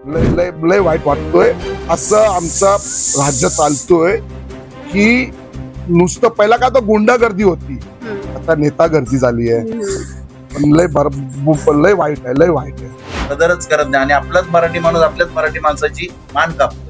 लय लय लय वाईट वाटतोय. असं आमचं राज्य चालतोय की नुसतं पहिला का तर गुंडागर्दी होती, आता नेता गर्दी झाली आहे. पण लय वाईट आहे, लय वाईट आहे. कदरच करत नाही आणि आपलाच मराठी माणूस आपल्याच मराठी माणसाची मान कापतो.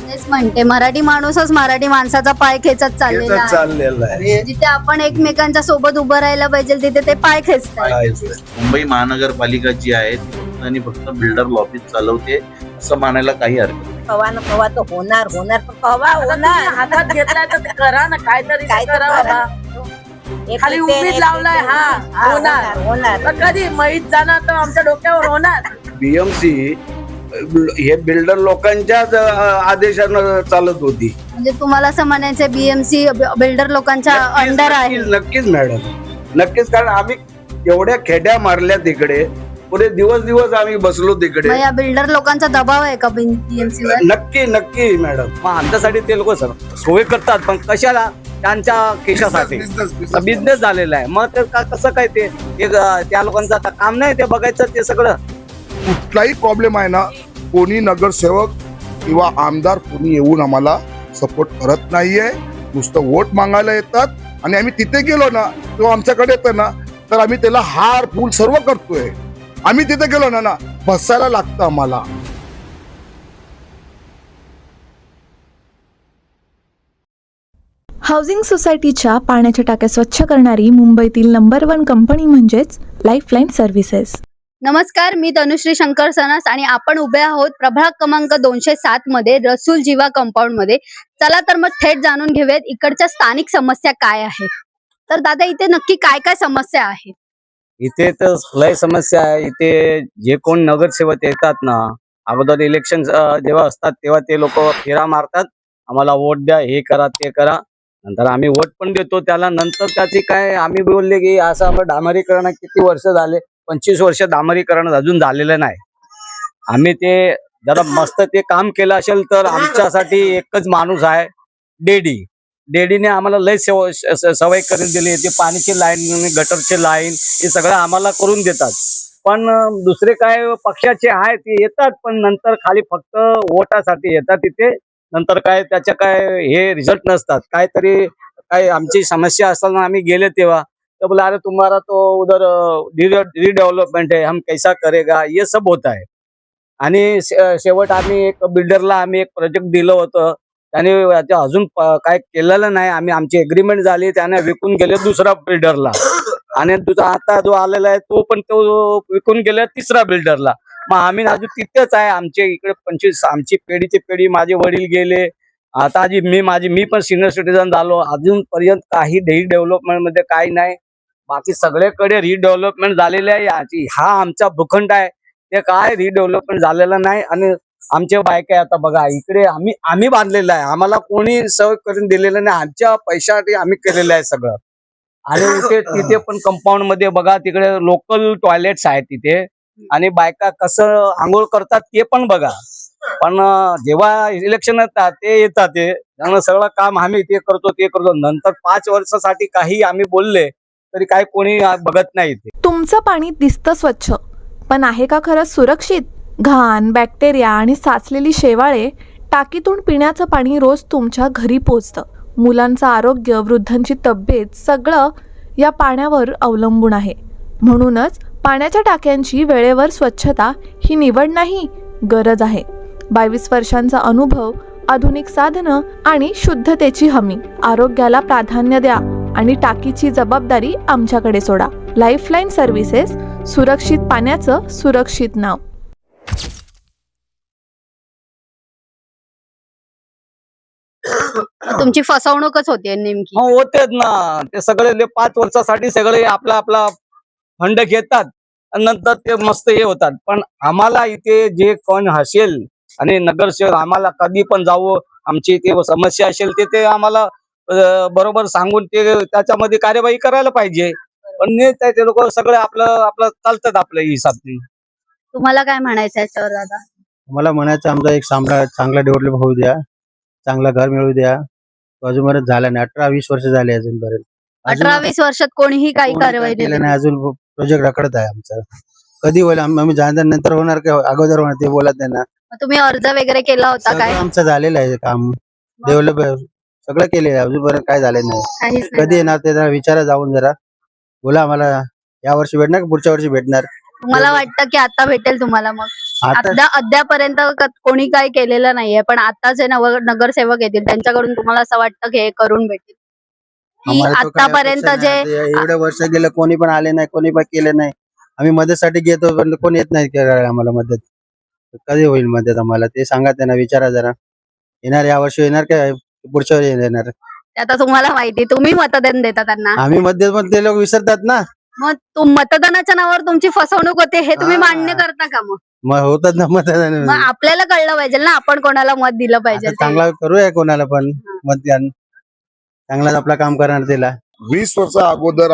तेच म्हणते, मराठी माणूसच मराठी माणसाचा पाय खेचत चाललेला आहे. जिथे आपण एकमेकांच्या सोबत उभं राहायला पाहिजे तिथे ते पाय खेचतात. मुंबई महानगरपालिका जी आहे ती आणि फक्त बिल्डर लॉबीज चालवते असं मानायला काही हरकत नाही. कवा ना कवा तो होणार पण कवा होणार हातात घेतलाय तर ते करा ना, काहीतरी काय तर करा करा. बाबा. खाली उमेद लावलाय, हा होणार. होणार तर कधी माहीत जाणार तर आमच्या डोक्यावर होणार. बीएमसी हे बिल्डर लोकांच्याच आदेशानं चालत होती. म्हणजे तुम्हाला असं म्हणायचं बीएमसी बिल्डर लोकांच्या अंडर आहे? नक्कीच मॅडम, नक्कीच. कारण आम्ही एवढ्या खेड्या मारल्या तिकडे, पुढे दिवस आम्ही बसलो तिकडे. मग या बिल्डर लोकांचा दबाव आहे का बीएमसी वर? नक्की मॅडम. मग आमच्यासाठी ते लोक सोय करतात, पण कशाला? त्यांच्या खिशासाठी बिझनेस झालेला आहे. मग ते कसं काय ते त्या लोकांचं आता काम नाही ते बघायचं ते सगळं. कुठलाही प्रॉब्लेम आहे ना, कोणी नगरसेवक किंवा आमदार कोणी येऊन आम्हाला सपोर्ट करत नाहीये. नुसतं वोट मागायला येतात आणि आम्ही तिथे गेलो ना, तो आमच्याकडे येतो ना, तर आम्ही त्याला हार फूल सर्व करतोय. आम्ही तिथे गेलो ना बसायला लागतं आम्हाला. हाऊसिंग सोसायटीच्या पाण्याच्या टाक्या स्वच्छ करणारी मुंबईतील नंबर 1 कंपनी म्हणजेच लाईफलाईन सर्व्हिसेस. नमस्कार, मी तनुश्री शंकर सनस आणि आपण उभे आहोत प्रभाग क्रमांक 207 मध्ये रसूल जीवा कंपाऊंड मध्ये. चला तर मग थेट जाणून घेऊयात इकडच्या स्थानिक समस्या काय आहेत. तर दादा, इथे नक्की काय काय समस्या आहेत? इथे तर लय समस्या आहे. इथे जे कोण नगरसेवक येतात ना, अगोदर इलेक्शन जेव्हा असतात तेव्हा ते लोक फेरा मारतात, आम्हाला वोट द्या, हे करा ते करा. नंतर आम्ही वोट पण देतो त्याला. नंतर त्याची काय आम्ही बोलले की असं आम्हाला डांबरीकरण किती वर्ष झाले, 25 वर्ष डांबरीकरण अजून झालेलं नाही. आम्ही ते जरा मस्त ते काम केलं असेल तर आमच्यासाठी एकच माणूस आहे, डेडीने आम्हाला लय सवय करून दिली. ते पाण्याची लाईन, गटरची लाईन हे सगळं आम्हाला करून देतात. पण दुसरे काय पक्षाचे आहे ते येतात, पण नंतर खाली फक्त वोटासाठी येतात तिथे. नंतर काय त्याच्या काय हे रिझल्ट नसतात. काहीतरी काय आमची समस्या असताना आम्ही गेले तेव्हा तो बोला, अरे तुम्हारा तो उधर रिडेव्हलपमेंट है, हम कैसा करेगा, ये सब होता है. आणि शेवट आम्ही एक बिल्डरला आम्ही एक प्रोजेक्ट दिलं होतं, त्याने अजून काय केलेलं नाही. आमची एग्रीमेंट झाली, त्याने विकून गेले दुसरा बिल्डरला. आणि तुझा आता जो आलेला आहे तो पण तो विकून गेला तिसरा बिल्डरला. मग आम्ही अजून तिथेच आहे. आमच्या इकडे 25 आमची पेढीची पेढी, माझे वडील गेले. आता मी पण सिनियर सिटीजन झालो. अजूनपर्यंत काही रिडेव्हलपमेंट मध्ये काही नाही. बाकी सगळीकडे रिडेव्हलपमेंट झालेले आहे. हा आमचा भूखंड आहे, ते काय रिडेव्हलपमेंट झालेलं नाही. आणि आमच्या बायका आता बघा इकडे आम्ही बांधलेलं आहे, आम्हाला कोणी सवय करून दिलेलं नाही. आमच्या पैशासाठी आम्ही केलेलं आहे सगळं. आणि तिथे पण कंपाऊंड मध्ये बघा, तिकडे लोकल टॉयलेट्स आहेत तिथे. आणि बायका कसं आंघोळ करतात ते पण बघा. पण जेव्हा इलेक्शन येतात ते सगळं काम आम्ही ते करतो. नंतर 5 वर्षासाठी काही आम्ही बोलले तरी काय कोणी बघत नाही. तुमचं पाणी दिसतं स्वच्छ, पण आहे का खरंच सुरक्षित? घाण, बॅक्टेरिया आणि साचलेली शेवाळे टाकीतून पिण्याचं पाणी रोज तुमच्या घरी पोचतं. मुलांचं आरोग्य, वृद्धांची तब्येत सगळं या पाण्यावर अवलंबून आहे. म्हणूनच पाण्याच्या टाक्यांची वेळेवर स्वच्छता ही निवड नाही, गरज आहे. 22 वर्षांचा अनुभव, आधुनिक साधनं आणि शुद्धतेची हमी. आरोग्याला प्राधान्य द्या आणि टाकीची जबाबदारी आमच्याकडे सोडा. लाईफलाईन सर्व्हिसेस, सुरक्षित पाण्याचं सुरक्षित नाव. तुमची फसवणूकच होते नेमकी. होतेच ना, ते सगळे 5 वर्षासाठी सगळे आपला फंड घेतात आणि नंतर ते मस्त हे होतात. पण आम्हाला इथे जे कोण हसेल आणि नगरसेवक आम्हाला कधी पण जावं, आमची ते समस्या असेल ते आम्हाला बरोबर सांगून ते त्याच्यामध्ये कार्यवाही करायला पाहिजे. पण ते लोक सगळे आपलं चालतात आपल्या हिसाबने. तुम्हाला काय म्हणायचं याच्यावर दादा? मला म्हणायचं आमचा एक चांगला डेव्हलप होऊ द्या, चांगला घर मिळू द्या. अजूनपर्यंत झाला नाही. 18-20 वर्ष झाले अजूनपर्यंत. 18-20 वर्षात कोणीही काही कारवाई केलं नाही. अजून प्रोजेक्ट रखडत आहे आमचा. कधी होईल आम्ही नंतर होणार का अगोदर होणार ते बोलत नाही ना. मग तुम्ही अर्ज वगैरे केला होता काय? सगळं आमचं झालेलं आहे काम, डेव्हलप सगळं केलेलं आहे, अजूनपर्यंत काय झालं नाही. काहीच कधी नाही. येणार ते जरा विचारा जाऊन जरा बोला आम्हाला या वर्षी भेटणार का पुढच्या वर्षी भेटणार. तुम्हाला वाटतं की आता भेटेल तुम्हाला? मग आता अद्यापर्यंत कोणी काही केलेलं नाहीये, पण आता जे नगरसेवक येतील त्यांच्याकडून तुम्हाला असं वाटतं की हे करून भेटेल? की आम्हाला तो काही आतापर्यंत अपेक्षा जे नाही. आता एवढं वर्ष गेलं कोणी पण आले नाही, कोणी पण केलं नाही. आम्ही मदतसाठी घेतो पण कोणी येत नाही करायला आम्हाला मदत. कधी होईल मदत आम्हाला ते सांगा, त्यांना विचारा जरा. येणार या वर्षी येणार काय पुढच्या वर्षी येणार. ते आता तुम्हाला माहिती, तुम्ही मतदान देता त्यांना, आम्ही मदत पण ते लोक विसरतात ना. मग मतदानाच्या नावावर तुमची फसवणूक होते हे तुम्ही हा. मान्य करता का? मग होतात ना मतदान. मग आपल्याला कळलं पाहिजे ना आपण कोणाला मत दिलं पाहिजे आता ते. चांगला करूया कोणाला पण मतदान, चांगलाच आपला काम करणार त्याला. 20 वर्ष अगोदर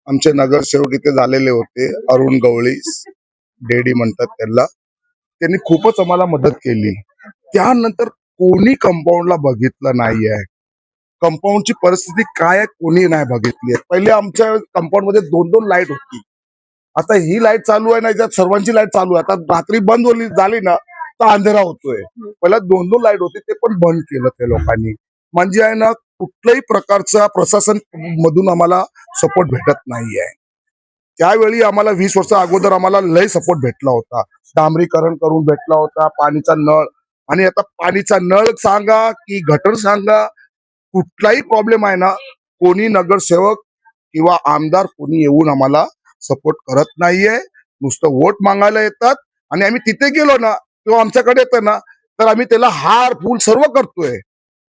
आमचे नगरसेवक इथे झालेले होते, अरुण गवळी डेडी म्हणतात त्यांना. त्यांनी खूपच आम्हाला मदत केली. त्यानंतर कोणी कंपाऊंडला बघितलं नाहीये. कंपाऊंडची परिस्थिती काय आहे कोणी नाही बघितली. पहिले आमच्या कंपाऊंड मध्ये 2-2 लाईट होती. आता ही लाईट चालू आहे ना, त्यात सर्वांची लाईट चालू आहे. आता रात्री बंद झाली ना तर अंधेरा होतोय. पहिला 2-2 लाईट होती, ते पण बंद केलं त्या लोकांनी. म्हणजे आहे ना, कुठल्याही प्रकारचा प्रशासन मधून आम्हाला सपोर्ट भेटत नाहीये. त्यावेळी आम्हाला 20 वर्ष अगोदर आम्हाला लय सपोर्ट भेटला होता. डांबरीकरण करून भेटला होता, पाणीचा नळ. आणि आता पाणीचा नळ सांगा की गटर सांगा, कुठलाही प्रॉब्लेम आहे ना, कोणी नगरसेवक किंवा आमदार कोणी येऊन आम्हाला सपोर्ट करत नाहीये. नुसतं वोट मागायला येतात आणि आम्ही तिथे गेलो ना किंवा आमच्याकडे येतं ना तर आम्ही त्याला हार फूल सर्व करतोय.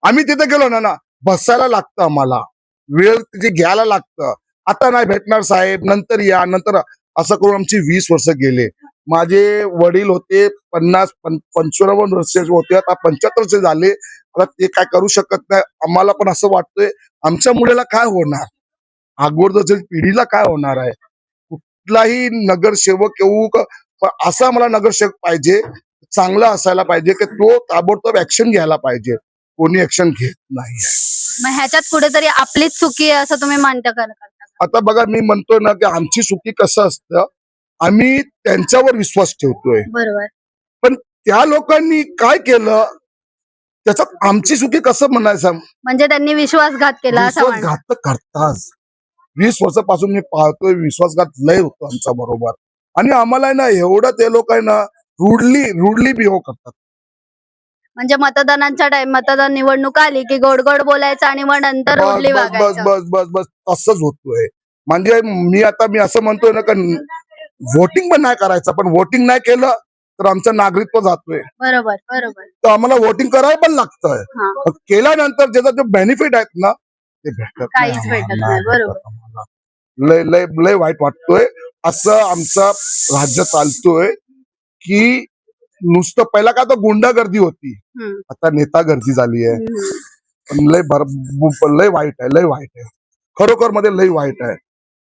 आम्ही तिथे गेलो ना बसायला लागतं, आम्हाला वेळ तिथे घ्यायला लागतं. आता नाही भेटणार साहेब, नंतर या नंतर, असं करून आमची 20 वर्ष गेले. माझे वडील होते 55 वर्षाचे होते, आता 75 झाले. आता ते काय करू शकत नाही. आम्हाला पण असं वाटतंय आमच्या मुलाला काय होणार, अगोदरच्या पिढीला काय होणार आहे. कुठलाही नगरसेवक येऊ पण असा मला नगरसेवक पाहिजे, चांगला असायला पाहिजे की तो ताबडतोब ऍक्शन घ्यायला पाहिजे. कोणी ऍक्शन घेत नाही. मग ह्याच्यात कुठेतरी आपलीच चुकी आहे असं तुम्ही मानता का? आता बघा, मी म्हणतोय ना की आमची चुकी कसं असतं, आम्ही त्यांच्यावर विश्वास ठेवतोय, बरोबर. पण त्या लोकांनी काय केलं त्याच्यात आमची चुकी कसं म्हणायचं. म्हणजे त्यांनी विश्वासघात केला असं म्हणा. विश्वासघात तर करतात. 20 वर्षापासून मी पाहतोय विश्वासघात लय होतो आमच्या बरोबर. आणि आम्हाला आहे ना एवढं ते लोक आहे ना रुडली बिहेव करतात. म्हणजे मतदान निवडणूक आली की गोड गोड बोलायचं आणि मग नंतर बस रुडली बस बस वागायचं. बस बस बस तसंच होतोय. म्हणजे मी असं म्हणतोय ना का वोटिंग पण नाही करायचं, पण वोटिंग नाही केलं तर आमचं नागरिकत्व जातोय. बरोबर बरोबर. तर आम्हाला वोटिंग करायला पण लागतंय. हा. पण केल्यानंतर ज्याचा जो बेनिफिट आहेत ना ते भेटत काहीच नाही भेटत आम्हाला. नाही, बरोबर. आम्हाला लय लय लय वाईट वाटतोय. असं आमचं राज्य चालतोय की नुसतं पहिला का तर गुंडागर्दी होती, हम्म. आता नेता गर्दी झाली आहे. हम्म. पण लय वाईट आहे, लय वाईट आहे. खरोखर मध्ये लय वाईट आहे.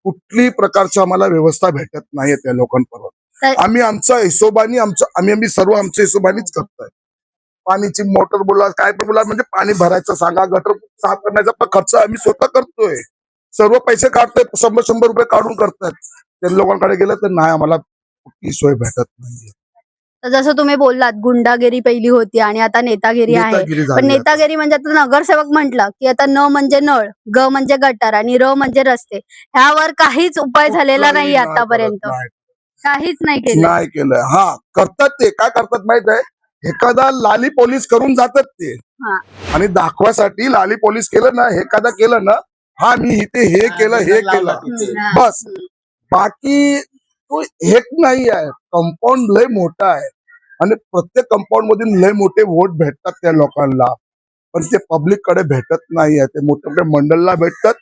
कुठली प्रकारची आम्हाला व्यवस्था भेटत नाहीये त्या लोकांपर्यंत. तर- आम्ही आमच्या हिशोबाने आम्ही सर्व आमच्या हिशोबानेच करतोय. पाणीची मोटर बोला काय पण बोला, म्हणजे पाणी भरायचं सांगा, गटर साफ करण्याचा पण खर्च आम्ही स्वतः करतोय. सर्व पैसे काढतोय, 100 रुपये काढून करतात. त्या लोकांकडे गेलं तर नाही, आम्हाला कुठली सोय भेटत नाहीये. तर जसं तुम्ही बोललात गुंडागिरी पहिली होती आणि आता नेतागिरी आहे. नेतागिरी पण झाली आता. नेतागिरी म्हणजे आता नगरसेवक म्हटलं की आता न म्हणजे नळ, ग म्हणजे गटार आणि र म्हणजे रस्ते, ह्यावर काहीच उपाय झालेला नाही कुठलाही आतापर्यंत. नाही काहीच नाही केलं. नाही केलं. हा करतात, ते काय करतात माहित आहे, एखादा लाली पोलीस करून जातात ते, हा. आणि दाखवासाठी लाली पोलीस केलं ना, एखादा केलं ना, हा मी इथे हे केलं हे केलं, हम्म. बस. बाकी तो एक नाही आहे. कंपाऊंड लय मोठा आहे आणि प्रत्येक कंपाऊंड मधून लय मोठे वोट भेटतात त्या लोकांना, पण ते पब्लिक कडे भेटत नाही आहे. ते मोठे मोठे मंडळला भेटतात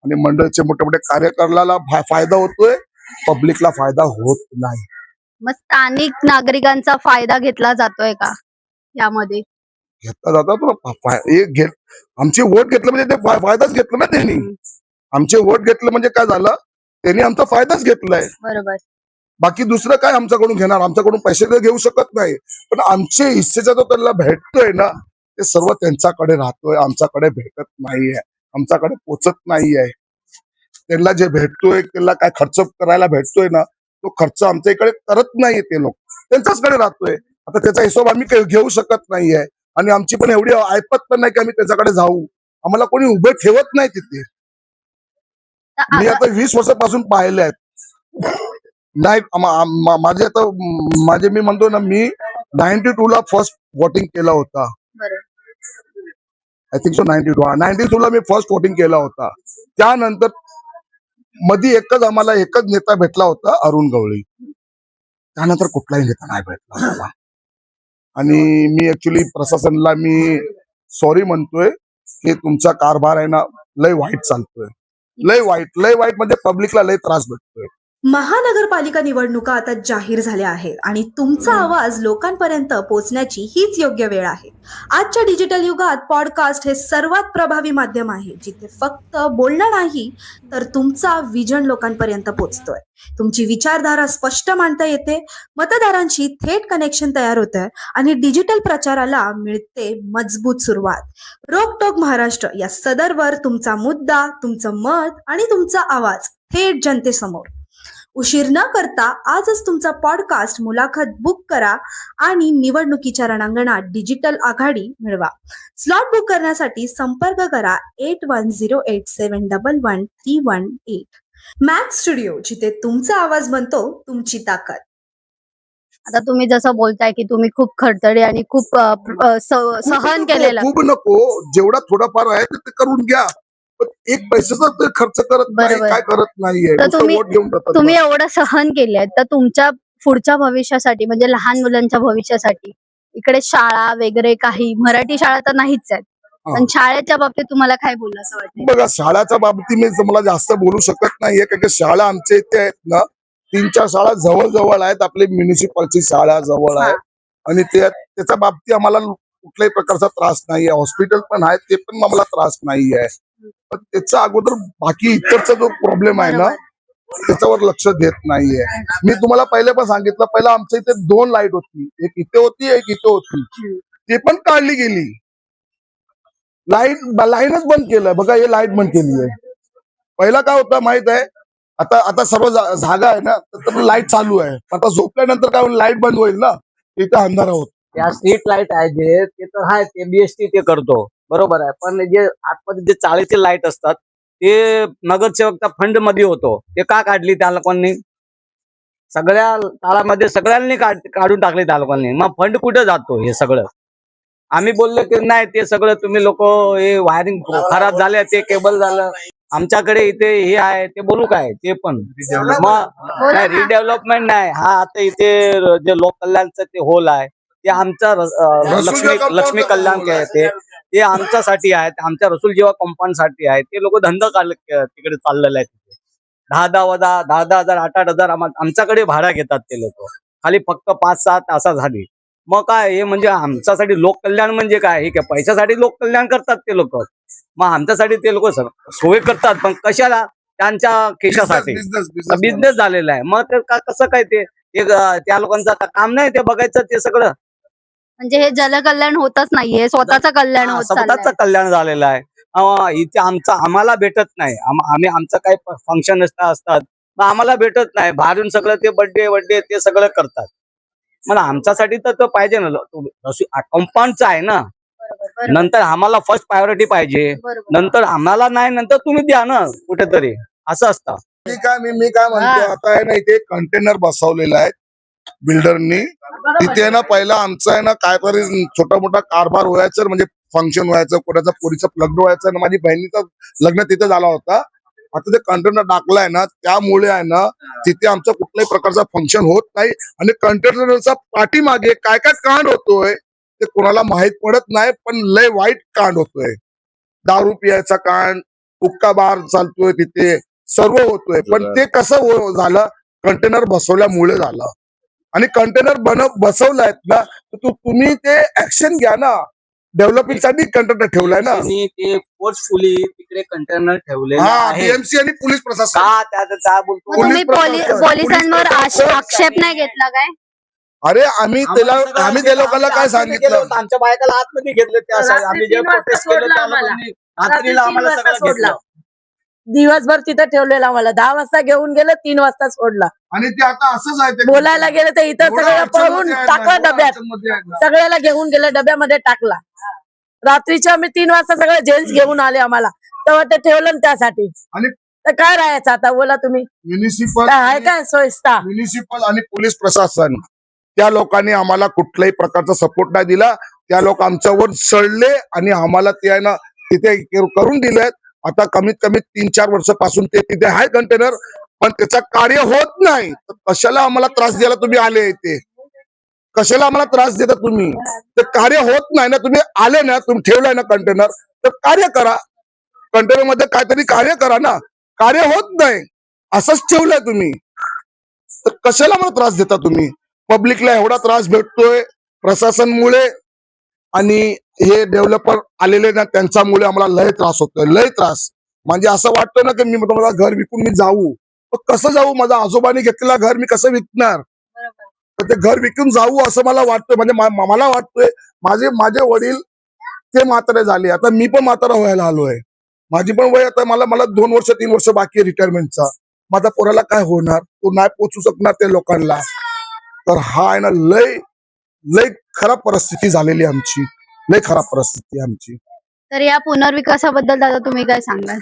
आणि मंडळचे मोठे मोठे कार्यकर्त्याला फायदा होतोय, पब्लिकला फायदा होत नाही. मग स्थानिक नागरिकांचा फायदा घेतला जातोय का यामध्ये? घेतला जातो. आमचे वोट घेतलं म्हणजे ते फायदाच घेतला ना त्यांनी. आमचे वोट घेतलं म्हणजे काय झालं, त्यांनी आमचा फायदाच घेतलाय. बरोबर. बाकी दुसरं काय आमच्याकडून घेणार, आमच्याकडून पैसे तर घेऊ शकत नाही, पण आमचे हिस्सेचा जो त्यांना भेटतोय ना ते सर्व त्यांच्याकडे राहतोय, आमच्याकडे भेटत नाहीये, आमच्याकडे पोचत नाहीये. त्यांना जे भेटतोय, त्यांना काय खर्च करायला भेटतोय ना तो खर्च आमच्या इकडे करत नाहीये ते लोक, त्यांच्याचकडे राहतोय. आता त्याचा हिशोब आम्ही घेऊ शकत नाहीये आणि आमची पण एवढी ऐपत पण नाही की आम्ही त्याच्याकडे जाऊ. आम्हाला कोणी उभे ठेवत नाही तिथे. तर मी आता 20 वर्षापासून पाहिले आहेत. नाही माझे आता माझे मी म्हणतो ना, मी 92 ला फर्स्ट वोटिंग केला होता. बरोबर. आय थिंक सो 92 ला मी फर्स्ट वोटिंग केला होता. त्यानंतर मध्ये आम्हाला एकच नेता भेटला होता, अरुण गवळी. त्यानंतर कुठलाही नेता नाही भेटला आम्हाला. आणि मी ऍक्च्युली प्रशासनाला मी सॉरी म्हणतोय की तुमचा कारभार आहे ना लय वाईट चालतोय. लय वाईट म्हणजे पब्लिकला लय त्रास भेटतोय. महानगरपालिका निवडणुका आता जाहीर झाल्या आहेत आणि तुमचा आवाज लोकांपर्यंत पोहोचण्याची हीच योग्य वेळ आहे. आजच्या डिजिटल युगात पॉडकास्ट हे सर्वात प्रभावी माध्यम आहे, जिथे फक्त बोलणं नाही तर तुमचा विजन लोकांपर्यंत पोहोचतोय. तुमची विचारधारा स्पष्ट मांडता येते, मतदारांशी थेट कनेक्शन तयार होतंय आणि डिजिटल प्रचाराला मिळते मजबूत सुरुवात. रोकटोक महाराष्ट्र या सदरवर तुमचा मुद्दा, तुमचं मत आणि तुमचा आवाज थेट जनतेसमोर. उशीर न करता आजच तुमचा पॉडकास्ट मुलाखत बुक करा आणि निवडणुकीच्या रणांगणात डिजिटल आघाडी मिळवा. स्लॉट बुक करण्यासाठी संपर्क करा 8108711318. मॅक्स स्टुडिओ, जिथे तुमचा आवाज बनतो तुमची ताकद. आता तुम्ही जसं बोलताय की तुम्ही खूप खडतडी आणि खूप सहन केलेलं. खूप नको, जेवढा थोडाफार आहे ते करून घ्या. पण एक पैशाचा ते खर्च करत नाही, बरोबर. काय करत नाहीये. तर नुसतं वोट घेऊन जातात. तुम्ही एवढं सहन केलंय, तर तुमच्या पुढच्या भविष्यासाठी म्हणजे लहान मुलांच्या भविष्यासाठी इकडे शाळा वगैरे काही मराठी शाळा तर नाहीच आहेत, पण शाळेच्या बाबतीत तुम्हाला काय बोललं असं वाटतं? बघा, शाळाच्या बाबतीत मी तुम्हाला जास्त बोलू शकत नाहीये, कारण की शाळा आमच्या इथे आहेत ना 3-4 शाळा जवळ आहेत. आपली म्युनिसिपलची शाळा जवळ आहे आणि त्याच्या बाबतीत आम्हाला कुठल्याही प्रकारचा त्रास नाहीये. हॉस्पिटल पण आहे, ते पण आम्हाला त्रास नाहीये. पण त्याच्या अगोदर बाकी इतरचा जो प्रॉब्लेम आहे ना त्याच्यावर लक्ष देत नाहीये. मी तुम्हाला पहिले पण सांगितलं, पहिला आमच्या इथे 2 लाईट होती, एक इथे होती एक इथे होती, ते पण काढली गेली. लाईनच बंद केलंय. बघा, हे लाईट बंद केली आहे. पहिला काय होतं माहित आहे, आता सर्व जागा आहे ना तर लाईट चालू आहे. आता झोपल्यानंतर काय लाईट बंद होईल ना, इथे अंधारा होत. त्या स्ट्रीट लाईट आहे जे ते तर आहे, ते बीएसटी ते करतो, बरोबर आहे. पण जे आतमध्ये जे चाळीचे लाईट असतात ते नगरसेवकचा फंड मध्ये होतो, ते का काढली त्या लोकांनी? सगळ्या काळामध्ये सगळ्यांनी काढून टाकले त्या लोकांनी. मग फंड कुठे जातो हे सगळं? आम्ही बोललो की नाही, ते सगळं तुम्ही लोक हे वायरिंग खराब झाले, ते केबल झालं. आमच्याकडे इथे हे आहे, ते बोलू काय ते पण मग नाही, रिडेव्हलपमेंट नाही. हा आता इथे जे लोक कल्याणचं ते होल आहे ते आमचा लक्ष्मी कल्याण ते आमच्यासाठी आहे, आमच्या रसूल जेव्हा कंपाऊंड साठी आहे. ते लोक धंदा तिकडे चाललेला आहे. तिथे 10,000 8,000 आमच्याकडे भाडा घेतात ते लोक, खाली फक्त 5-6 तासा झाली. मग काय हे म्हणजे आमच्यासाठी लोक कल्याण म्हणजे काय? हे पैशासाठी लोक कल्याण करतात ते लोक. मग आमच्यासाठी ते लोक सोय करतात, पण कशाला? त्यांच्या खिशासाठी बिझनेस झालेला आहे. मग ते कसं काय? ते त्या लोकांचं काम नाही ते बघायचं, ते सगळं म्हणजे हे जलकल्याण होतच नाहीये, स्वतःचं कल्याण होत चाललंय. स्वतःचं कल्याण झालेलं आहे. इथे आम्हाला भेटत नाही. आम्ही आमचं काही फंक्शन असतात मग आम्हाला भेटत नाही. बाहेरून सगळं ते बर्थडे ते सगळं करतात. मला आमच्यासाठी तर पाहिजे ना, कंपाऊंडचं आहे ना. नंतर आम्हाला फर्स्ट प्रायोरिटी पाहिजे, नंतर आम्हाला नाही, नंतर तुम्ही द्या ना कुठेतरी, असं असतं. मी काय म्हणतो, आता आहे ना इथे कंटेनर बसवलेला आहे बिल्डरनी. तिथे ना पहिला आमचं आहे ना काहीतरी छोटा मोठा कारभार व्हायचं, म्हणजे फंक्शन व्हायचं, कोणाचं पोरीचं लग्न व्हायचं ना, माझी बहिणीचं लग्न तिथे झाला होता. आता ते कंटेनर टाकलाय ना, त्यामुळे आहे ना तिथे आमचं कुठल्याही प्रकारचा फंक्शन होत नाही. आणि कंटेनरचा पाठीमागे काय काय कांड होतोय ते कोणाला माहित पडत नाही, पण लय वाईट कांड होतोय. दारू पियाचा कांड, हुक्का बार चालतोय तिथे, सर्व होतोय. पण ते कसं झालं? कंटेनर बसवल्यामुळे झालं. आणि कंटेनर बसवलायत ना, तर तुम्ही ते ऍक्शन घ्या ना. डेव्हलपिंग साठी कंटेनर ठेवलाय ना, ते फोर्सफुली तिकडे कंटेनर ठेवले आहे. बीएमसी आणि पोलीस प्रशासन. तुम्ही पोलिसांवर आक्षेप नाही घेतला काय? अरे आम्ही त्या लोकांना काय सांगितलं? आमच्या बायकाला आतमध्ये घेतलं. त्या आम्ही जे प्रोटेस्ट केलं त्या लोकांनी रात्रीला आम्हाला सगळं घेतलं. दिवसभर तिथं ठेवलेला मला 10 वाजता घेऊन गेलं 3 वाजता सोडला. आणि ते आता असंच आहे ते. बोलायला गेलं तर इथं एवढ्या सगळं अडचणमध्ये पळून आहेत ना, टाकलं एवढ्या डब्यात. अडचणमध्ये आहेत ना. सगळ्याला घेऊन गेलं डब्यामध्ये टाकला. रात्रीच्या आम्ही 3 वाजता सगळे जेंट्स घेऊन आले आम्हाला, तेव्हा ते ठेवलं ना त्यासाठी. आणि तर काय राहायचं आता बोला तुम्ही, म्युनिसिपल काय आहे काय सोयीस्ता? म्युनिसिपल आणि पोलीस प्रशासन त्या लोकांनी आम्हाला कुठल्याही प्रकारचा सपोर्ट नाही दिला. त्या लोक आमच्यावर चढले आणि आम्हाला ते आहे ना तिथे करून दिलेत. आता कमीत कमी 3-4 वर्षापासून ते तिथे आहे कंटेनर, पण त्याचं कार्य होत नाही. तर कशाला आम्हाला त्रास द्यायला तुम्ही आले इथे? कशाला आम्हाला त्रास देता तुम्ही? ते कार्य होत नाही ना. तुम्ही आले ना, तुम्ही ठेवलाय ना कंटेनर, तर कार्य करा. कंटेनर मध्ये काहीतरी कार्य करा ना. कार्य होत नाही, असंच ठेवलंय तुम्ही. तर कशाला मला त्रास देता तुम्ही? पब्लिकला एवढा त्रास भेटतोय प्रशासनमुळे आणि हे डेव्हलपर आलेले ना त्यांच्यामुळे आम्हाला लय त्रास होतोय, लय त्रास. म्हणजे असं वाटतं ना की मी मला घर विकून मी जाऊ. पण कसं जाऊ? माझ्या आजोबांनी घेतलेलं घर मी कसं विकणार? तर ते घर विकून जाऊ असं मला वाटतंय. म्हणजे मला वाटतोय माझे वडील ते म्हातारे झाले, आता मी पण म्हातारा व्हायला आलोय. माझी पण वय आता मला 2 वर्ष 3 वर्ष बाकी आहे रिटायरमेंटचा. माझ्या पोराला काय होणार? तो नाही पोचू शकणार त्या लोकांना. तर हा आहे ना लय लय खराब परिस्थिती झालेली आहे आमची, लय खराब परिस्थिती आहे आमची. तर या पुनर्विकासाबद्दल दादा तुम्ही काय सांगाल?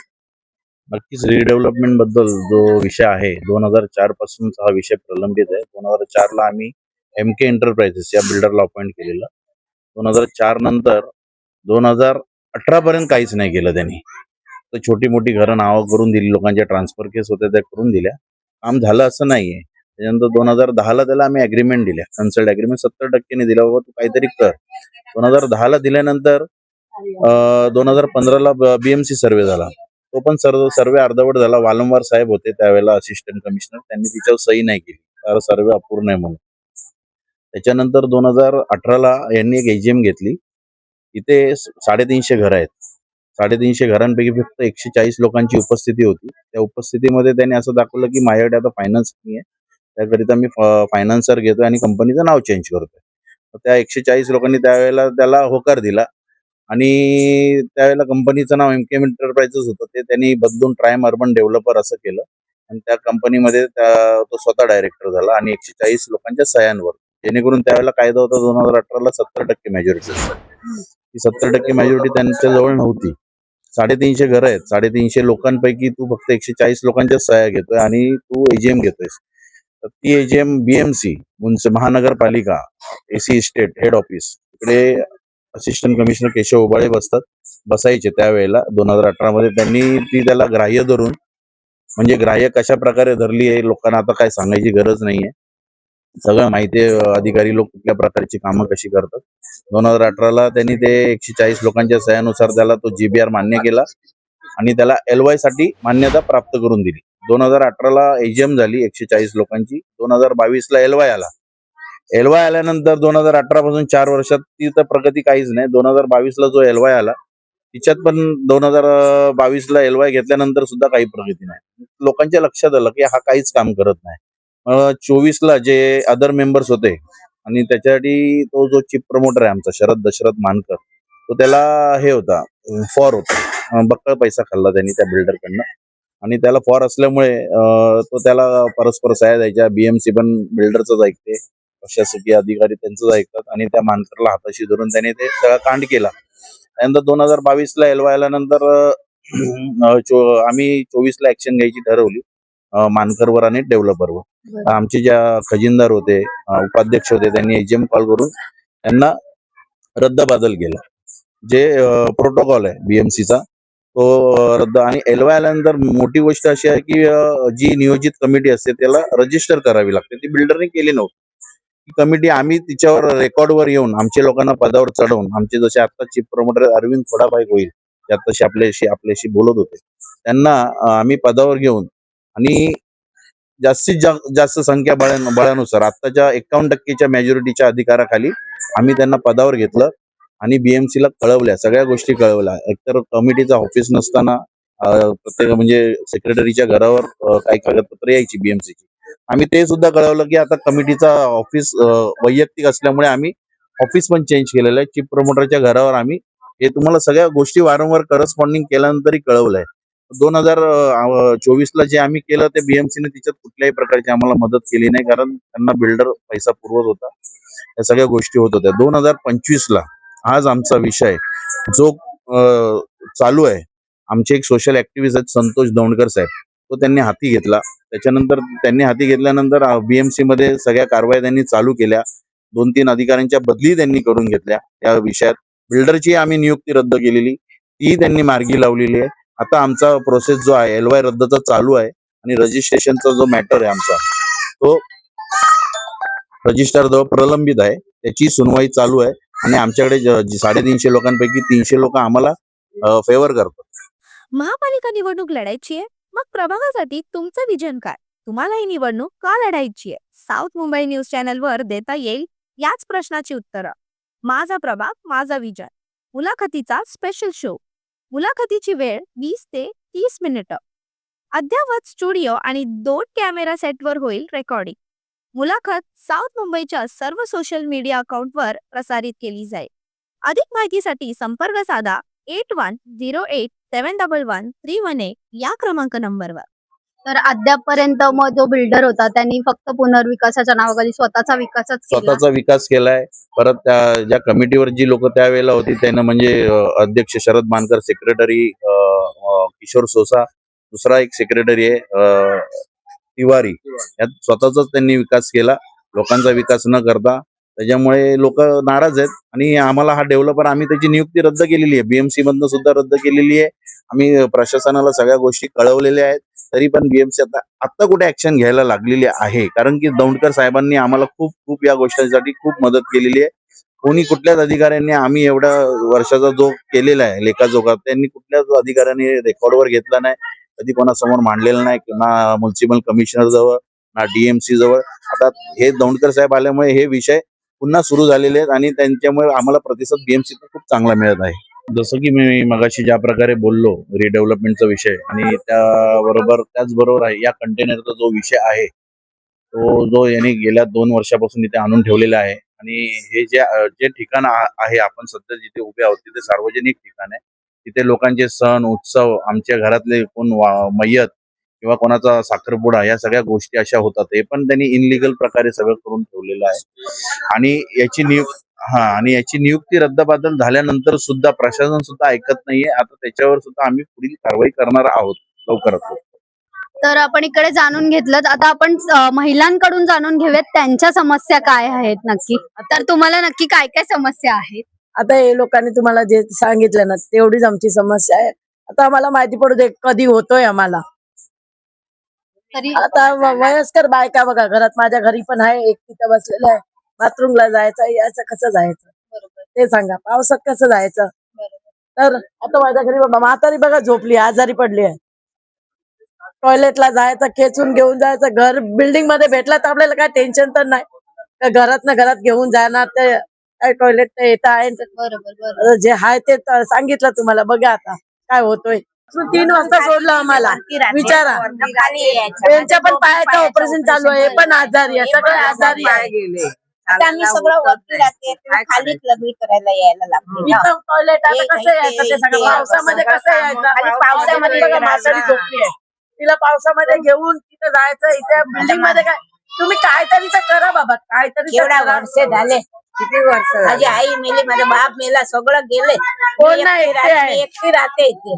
नक्कीच रिडेव्हलपमेंट बद्दल जो विषय आहे 2004 पासूनचा हा विषय प्रलंबित आहे. 2004 ला आम्ही MK एंटरप्राइजेस या बिल्डरला अपॉइंट केलेलं. 2004 नंतर 2018 पर्यंत काहीच नाही केलं त्यांनी. तर छोटी मोठी घरं नावं करून दिली, लोकांच्या ट्रान्सफर केस होत्या त्या करून दिल्या. काम झालं असं नाहीये. त्याच्यानंतर 2010 ला त्याला आम्ही अग्रीमेंट दिल्या, कन्सल्ट अग्रीमेंट 70% दिला, बाबा तू काहीतरी कर. 2010 ला दिल्यानंतर 2015 ला BMC सर्वे झाला. तो पण सर्वे अर्धवट झाला. वालंवार साहेब होते त्यावेळेला असिस्टंट कमिशनर, त्यांनी तिच्यावर सही नाही केली, कारण सर्वे अपूर्ण आहे म्हणून. त्याच्यानंतर 2018 ला यांनी एक AGM घेतली. इथे 350 घरं आहेत. 350 घरांपैकी फक्त 140 लोकांची उपस्थिती होती. त्या उपस्थितीमध्ये त्यांनी असं दाखवलं की माझ्याकडे आता फायनान्स नाही आहे, त्याकरिता मी फायनान्सर घेतोय आणि कंपनीचं नाव चेंज करतोय. तर त्या 140 लोकांनी त्यावेळेला त्याला होकार दिला आणि त्यावेळेला कंपनीचं नाव MK एंटरप्राइजेस होतं, ते त्यांनी बदलून ट्रायम अर्बन डेव्हलपर असं केलं आणि त्या कंपनीमध्ये तो स्वतः डायरेक्टर झाला आणि 140 लोकांच्या सह्यांवर, जेणेकरून त्यावेळेला कायदा होता 2018 ला 70% मेजॉरिटी. ती 70% मेजॉरिटी त्यांच्या जवळ नव्हती. 350 घरं आहेत, 350 लोकांपैकी तू फक्त 140 लोकांच्या सह्या घेतोय आणि तू AGM घेतोयस. तर ती AGM BMC महानगरपालिका AC इस्टेट हेड ऑफिस इकडे असिस्टंट कमिशनर केशव उबाळे बसायचे त्यावेळेला 2018 मध्ये. त्यांनी ती त्याला ग्राह्य धरून, म्हणजे ग्राह्य कशा प्रकारे धरली आहे लोकांना आता काय सांगायची गरज नाहीये, सगळं माहिती आहे. अधिकारी लोक कुठल्या प्रकारची कामं कशी करतात. 2018 ला त्यांनी ते 140 लोकांच्या सह्यानुसार त्याला तो GBR मान्य केला आणि त्याला LY साठी मान्यता प्राप्त करून दिली. 2018 ला AGM झाली 140 लोकांची. 2022 ला LY आला. LY आल्यानंतर 2018 पासून 4 वर्षात ती तर प्रगती काहीच नाही. 2022 ला जो LY आला तिच्यात पण 2022 ला LY घेतल्यानंतर सुद्धा काही प्रगती नाही. लोकांच्या लक्षात आलं की हा काहीच काम करत नाही. 24 ला जे अदर मेंबर्स होते आणि त्याच्यासाठी तो जो चीफ प्रमोटर आहे आमचा शरद दशरथ मानकर, तो त्याला हे होता फॉर होता, बक्कळ पैसा खाल्ला त्यांनी त्या बिल्डरकडनं आणि त्याला फॉर असल्यामुळे तो त्याला परस्पर सह्या द्यायच्या. BMC पण बिल्डरच ऐकते, प्रशासकीय अधिकारी त्यांचंच ऐकतात आणि त्या मानकरला हाताशी धरून त्याने ते सगळा कांड केला. त्यानंतर 2022 ला LY आल्यानंतर आम्ही 24 ला ऍक्शन घ्यायची ठरवली मानकरवर आणि डेव्हलपरवर. आमचे ज्या खजिनदार होते, उपाध्यक्ष होते, त्यांनी AGM कॉल करून त्यांना रद्दबादल केलं. जे प्रोटोकॉल आहे BMCचा तो रद्द. आणि LY आल्यानंतर मोठी गोष्ट अशी आहे की जी नियोजित कमिटी असते त्याला रजिस्टर करावी लागते, ती बिल्डरने केली नव्हती. ती कमिटी आम्ही तिच्यावर रेकॉर्डवर येऊन आमच्या लोकांना पदावर चढवून, आमचे जसे आता चीफ प्रमोटर अरविंद खोडाबाई होईल जे आताशी आपल्याशी बोलत होते, त्यांना आम्ही पदावर घेऊन आणि जास्तीत जास्त संख्या बळानुसार आत्ताच्या 51% मेजॉरिटीच्या अधिकाराखाली आम्ही त्यांना पदावर घेतलं आणि BMC ला कळवल्या, सगळ्या गोष्टी कळवल्या. एकतर कमिटीचा ऑफिस नसताना प्रत्येक म्हणजे सेक्रेटरीच्या घरावर काही कागदपत्र यायची BMCची, आम्ही ते सुद्धा कळवलं की आता कमिटीचा ऑफिस वैयक्तिक असल्यामुळे आम्ही ऑफिस पण चेंज केलेलं आहे. चीफ प्रमोटरच्या घरावर आम्ही हे तुम्हाला सगळ्या गोष्टी वारंवार करस्पॉन्डिंग केल्यानंतरही कळवलंय. 2024ला जे आम्ही केलं ते बीएमसीने तिच्यात कुठल्याही प्रकारची आम्हाला मदत केली नाही, कारण त्यांना बिल्डर पैसा पुरवत होता, या सगळ्या गोष्टी होत होत्या. 2025ला आज आमचा विषय जो चालू आहे, आमचे एक सोशल ऍक्टिव्हिस्ट आहेत संतोष दौंडकर साहेब, तो त्यांनी हाती घेतला. त्याच्यानंतर त्यांनी हाती घेतल्यानंतर बीएमसी मध्ये सगळ्या कारवाई त्यांनी चालू केल्या. 2-3 अधिकाऱ्यांच्या बदली त्यांनी करून घेतल्या. या विषयात बिल्डरची आम्ही नियुक्ती रद्द केलेली, ती त्यांनी मार्गी लावलेली आहे. आता आमचा प्रोसेस जो आहे LY रद्दचा चालू आहे आणि रजिस्ट्रेशनचा जो मॅटर आहे आमचा, तो रजिस्टर जवळ प्रलंबित आहे, त्याची सुनवाई चालू आहे. आणि आमच्याकडे 350 लोकांपैकी 300 लोक आम्हाला फेवर करतात. महापालिका निवडणूक लढायची आहे, मग प्रभागासाठी तुमचं विजन काय? तुम्हाला ही निवडणूक का लढायची आहे? साऊथ मुंबई न्यूज चॅनलवर देता येईल याच प्रश्नाची उत्तरं. माझा प्रभाग माझा विजन, मुलाखतीचा स्पेशल शो. मुलाखतीची वेळ 20 ते 30 मिनिटं. अद्ययावत स्टुडिओ आणि 2 कॅमेरा सेटवर होईल रेकॉर्डिंग. मुलाखत साऊथ मुंबईच्या सर्व सोशल मीडिया अकाउंटवर प्रसारित केली जाईल. अधिक माहितीसाठी संपर्क साधा 8108711318 या क्रमांक नंबरवर. तर अद्यापपर्यंत मग जो बिल्डर होता त्यांनी फक्त पुनर्विकासाच्या नावाखाली स्वतःचा विकासच केला. स्वतःचा विकास केलाय. परत त्या ज्या कमिटीवर जी लोक त्यावेळेला होती त्यानं म्हणजे अध्यक्ष शरद मानकर, सेक्रेटरी किशोर सोसा, दुसरा एक सेक्रेटरी आहे तिवारी, यात स्वतःचाच त्यांनी विकास केला, लोकांचा विकास न करता. त्याच्यामुळे लोक नाराज आहेत आणि आम्हाला हा डेव्हलपर, आम्ही त्याची नियुक्ती रद्द केलेली आहे, बीएमसी मधनं सुद्धा रद्द केलेली आहे. आम्ही प्रशासनाला सगळ्या गोष्टी कळवलेल्या आहेत, तरी पण बीएमसी आता कुठे ऍक्शन घ्यायला लागलेली आहे, कारण की दौंडकर साहेबांनी आम्हाला खूप या गोष्टींसाठी खूप मदत केलेली आहे. कोणी कुठल्याच अधिकाऱ्यांनी, आम्ही एवढ्या वर्षाचा जो केलेला आहे लेखाजोखा, त्यांनी कुठल्याच अधिकाऱ्यांनी रेकॉर्डवर घेतला नाही, कधी कोणासमोर मांडलेलं नाही, ना म्युन्सिपल कमिशनर जवळ ना डीएमसी जवळ. आता हे दौंडकर साहेब आल्यामुळे हे विषय पुन्हा सुरू झालेले आहेत आणि त्यांच्यामुळे आम्हाला प्रतिसाद बीएमसी खूप चांगला मिळत आहे. जसं की मी मगाशी ज्या प्रकारे बोललो रिडेव्हलपमेंटचा विषय, आणि त्याचबरोबर आहे या कंटेनरचा जो विषय आहे, तो जो यांनी गेल्या 2 वर्षापासून इथे आणून ठेवलेला आहे. आणि हे जे ठिकाण आहे, आपण सध्या जिथे उभे आहोत तिथे सार्वजनिक ठिकाण आहे. तिथे लोकांचे सण उत्सव, आमच्या घरातले कोण मयत किंवा कोणाचा साखरपुडा, या सगळ्या गोष्टी अशा होतात. हे पण त्यांनी इनलिगल प्रकारे सगळं करून ठेवलेलं आहे. आणि याची नियुक्ती रद्दबातल झाल्यानंतर सुद्धा प्रशासन सुद्धा ऐकत नाहीये. आता त्याच्यावर सुद्धा आम्ही पुढील कारवाई करणार आहोत लवकरच. तर आपण इकडे जाणून घेतलं, आता आपण महिलांकडून जाणून घेऊयात त्यांच्या समस्या काय आहेत नक्की. तर तुम्हाला नक्की काय काय समस्या आहेत? आता हे लोकांनी तुम्हाला जे सांगितलं ना, तेवढीच आमची समस्या आहे. आता आम्हाला माहिती पडू दे कधी होतोय आम्हाला. तरी आता वयस्कर बायका बघा, घरात माझ्या घरी पण आहे, एक तिथं बसलेलं आहे, बाथरूमला जायचं, याचं कसं जायचं ते सांगा, पावसात कसं जायचं. तर आता माझ्या घरी बाबा म्हातारी बघा झोपली, आजारी पडली आहे, टॉयलेटला जायचं, खेचून घेऊन जायचं. घर बिल्डिंग मध्ये भेटला तर आपल्याला काय टेन्शन तर नाही, घरात घेऊन जाणार, ते काय टॉयलेट येत आहे. बरोबर. जे आहे ते सांगितलं तुम्हाला, बघा आता काय होतोय. 3 वाजता सोडलं आम्हाला, विचारा. त्यांच्या पण पायाचं ऑपरेशन चालू आहे, पण आजारी आहे, सगळे आजारी आहे. आता आम्ही सगळं वरती राहते, खालीच लग्न करायला यायला लागतो. इथं टॉयलेट आता कसं यायचं, ते सगळं पावसामध्ये कसं यायचं. आणि पावसामध्ये बघा म्हातारी झोपली आहे, तिला पावसामध्ये घेऊन तिथं जायचं. इथे बिल्डिंग मध्ये काय तुम्ही काहीतरी तर करा बाबा, काहीतरी एवढा वर्ष झाले, किती वर्ष, माझी आई मेली, माझा बाप मेला, सगळं गेले. कोण नाही, एकटे आहे. एकटी राहते इथे.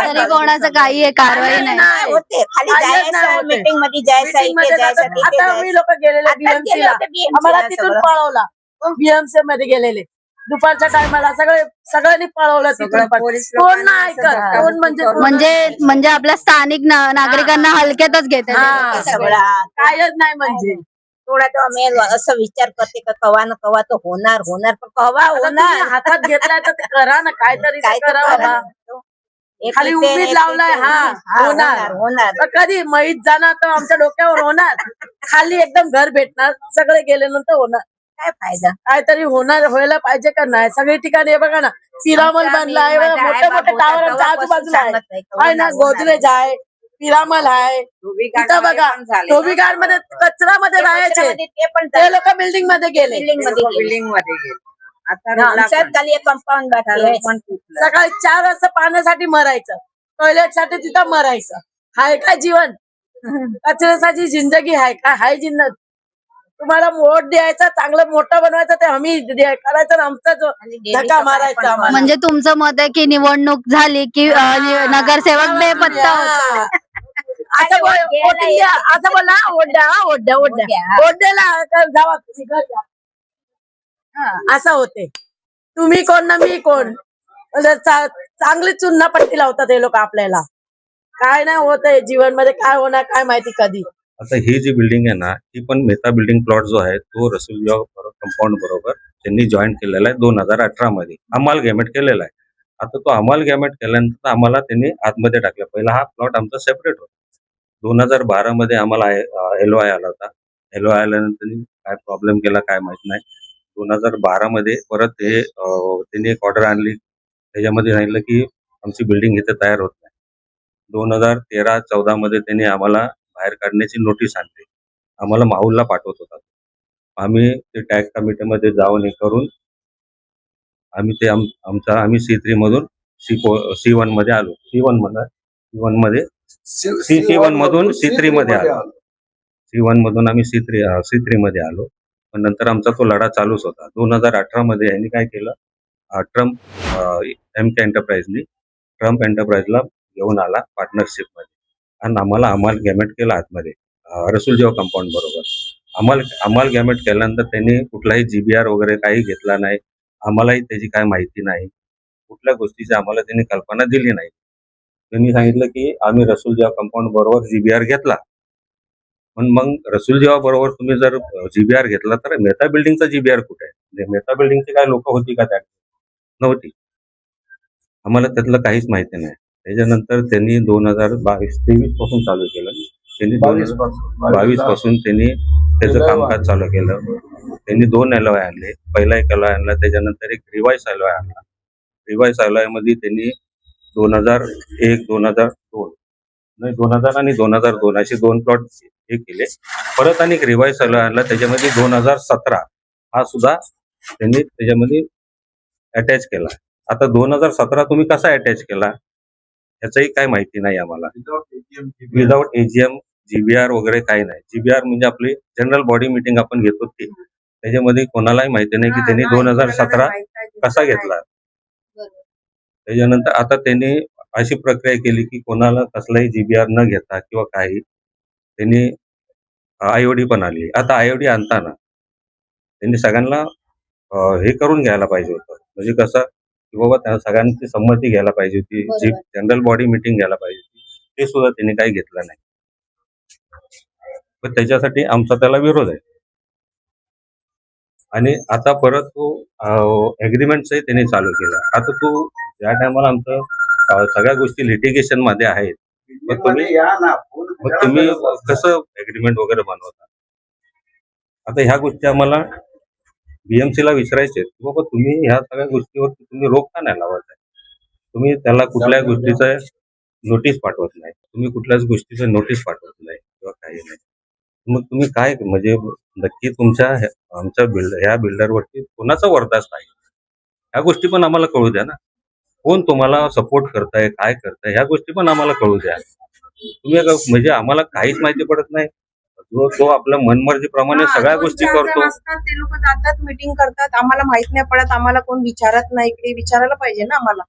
तरी कोणाचं काही कारवाई नाही. होते खाली काहीच नाही जायचं, होते. मीटिंग मध्ये जायचं, Meeting मध्ये इथे जायचं, जातात. तिथे आता जायचं. आम्ही लोक गेलेले आता BMC गेले ला, होते BMC आम्हाला ला तिथून सगळं. पळवला. BMC मध्ये गेलेले दुपारच्या टायमाला सगळ्यांनी पळवलं तिथून. पण कोण नाही ऐकत, कोण म्हणजे आपल्या स्थानिक नागरिकांना हलक्यातच घेते. हा, सगळा कायच नाही म्हणजे. थोडा तो आम्ही असं विचार करते का कवा ना कवा तो होणार पण कवा आता तुम्ही होणार. हातात घेतलाय तर ते करा ना, काहीतरी काय तर करा बाबा. खाली उमेद लावलाय, होणार. तर कधी माहीत जाणार तर आमच्या डोक्यावर होणार, खाली एकदम घर भेटणार, सगळे गेल्यानंतर होणार. काय फायदा. काहीतरी व्हायला पाहिजे का नाही. सगळी ठिकाणी हे बघा ना, पिरामल बांधला आहे, मोठे मोठे टावर आमच्या आजूबाजूला आहे ना, गोदरेज आहे, पिरामल आहे. इथं बघा धोबीघाट मध्ये कचरामध्ये राहायचे, ते लोक बिल्डिंग मध्ये गेले. बिल्डिंग मध्ये गेले. आता आमच्यात खाली एक कंपाऊंड बाकी आहे. सकाळी 4 वाजता पाण्यासाठी मरायचं, टॉयलेट साठी तिथं मरायचं. हाय का जीवन? कचऱ्यासाठी जिंदगी आहे का? हाय जिंदगी. तुम्हाला वोट द्यायचा, चांगलं मोठं बनवायचं, ते आम्ही करायचं आणि आमचा जो धक्का मारायचा आम्हाला. म्हणजे तुमचं मत आहे की निवडणूक झाली की नगरसेवक बेपत्ता होता. असं वोट द्या, असं बोला, वोट द्या, वोट द्या, वोट द्या, वोट द्यायला जावा तुम्ही घर द्या. असं होते. तुम्ही कोण ना मी कोण, म्हणजे चांगली चुन्ना पट्टी लावतात हे लोक आपल्याला. काय नाही होत आहे जीवन मध्ये, काय होणार काय माहिती कधी. आता ही जी बिल्डिंग आहे ना, ही पण मेहता बिल्डिंग प्लॉट जो आहे तो रसूलजॉ कंपाऊंड बरोबर त्यांनी जॉईन केलेला आहे 2018 मध्ये. अमालगमेंट केलेला आहे. आता तो अमालगमेंट केल्यानंतर आम्हाला त्यांनी आतमध्ये टाकलं. पहिला हा प्लॉट आमचा सेपरेट होता. 2012 मध्ये आम्हाला LOI आला होता. LOI आल्यानंतर त्यांनी काय प्रॉब्लेम केला काय माहित नाही. 2012 मध्ये परत हे त्यांनी एक ऑर्डर आणली. त्याच्यामध्ये सांगितलं की आमची बिल्डिंग इथे तयार होत नाही. 2013-14 मध्ये त्यांनी आम्हाला बाहेर काढण्याची नोटीस आणली. आम्हाला माहुलला पाठवत होता. आम्ही ते टॅग कमिटीमध्ये जाऊन हे करून आम्ही ते आम्ही C3 मधून C1 मध्ये आलो. C1 मध्ये C1 मधून C3 मध्ये आलो. C1 मधून आम्ही C3 मध्ये आलो. पण नंतर आमचा तो लढा चालूच होता. 2018 मध्ये यांनी काय केलं, MK एंटरप्राइजला घेऊन आला पार्टनरशिप मध्ये आणि आम्हाला अमालगमेंट केला आतमध्ये रसूलजॉ कंपाऊंड बरोबर. अमालगमेंट केल्यानंतर त्यांनी कुठलाही GBR वगैरे काही घेतला नाही. आम्हालाही त्याची काय माहिती नाही. कुठल्या गोष्टीची आम्हाला त्यांनी कल्पना दिली नाही. त्यांनी सांगितलं की आम्ही रसूलजॉ कंपाऊंड बरोबर GBR घेतला. पण मग रसूलजॉ बरोबर तुम्ही जर GBR घेतला तर मेहता बिल्डिंगचा GBR कुठे आहे? म्हणजे मेहता बिल्डिंगची काय लोक होती का त्यात? नव्हती. आम्हाला त्यातलं काहीच माहिती नाही. त्याच्यानंतर त्यांनी 2023 पासून चालू केलं. त्यांनी 2022 पासून त्यांनी त्याचं कामकाज चालू केलं. त्यांनी 2 LOI आणले. पहिला एक LOI आणला, त्याच्यानंतर एक रिवाइज LOI आणला. रिवाइज LOI मध्ये त्यांनी 2001, 2000 आणि 2002 असे 2 प्लॉट हे केले. परत आणि एक रिवाइज LOI आणला. त्याच्यामध्ये 2017 हा सुद्धा त्यांनी त्याच्यामध्ये अटॅच केला. आता 2017 तुम्ही कसा अटॅच केला याचंही काय माहिती नाही आम्हाला. विदाउट AGM GBR वगैरे काही नाही. GBR म्हणजे आपली जनरल बॉडी मीटिंग आपण घेतो ते. त्याच्यामध्ये कोणालाही माहिती नाही की त्यांनी 2017 कसा घेतला. त्याच्यानंतर आता त्यांनी अशी प्रक्रिया केली की कोणाला कसलाही GBR न घेता किंवा काही त्यांनी IOD पण आली. आता IOD आणताना त्यांनी सगळ्यांना हे करून घ्यायला पाहिजे होतं. म्हणजे कसं की बाबा त्या सगळ्यांची संमती घ्यायला पाहिजे होती. जी जनरल बॉडी मीटिंग घ्यायला पाहिजे होती. ते सुद्धा त्यांनी काही घेतलं नाही. तर त्याच्यासाठी आमचा त्याला विरोध आहे. आणि आता परत तो ॲग्रीमेंटचंही त्यांनी चालू केलं. आता तो ज्या टायमाला आमचं सगळ्या गोष्टी लिटिगेशन मध्ये आहेत, मग तुम्ही कसं ॲग्रीमेंट वगैरे बनवता? आता ह्या गोष्टी आम्हाला BMC ला विचारायचे आहेत की बाबा तुम्ही ह्या सगळ्या गोष्टीवरती तुम्ही रोख का नाही लावत आहे? तुम्ही त्याला कुठल्या गोष्टीचं नोटीस पाठवत नाही. तुम्ही कुठल्याच गोष्टीचं नोटीस पाठवत नाही किंवा काही नाही. मग तुम्ही काय म्हणजे नक्की आमच्या ह्या बिल्डरवरती कोणाचा वरदास्त आहे? ह्या गोष्टी पण आम्हाला कळू द्या ना. कोण तुम्हाला सपोर्ट करताय, काय करताय, ह्या गोष्टी पण आम्हाला कळू द्या. तुम्ही म्हणजे आम्हाला काहीच माहिती पडत नाही. तो आपल्या मनमर्जीप्रमाणे सगळ्या गोष्टी करतो. ते लोक जातात, मीटिंग करतात, आम्हाला माहित नाही पडत. आम्हाला कोण विचारत नाही. इकडे विचारायला पाहिजे ना आम्हाला,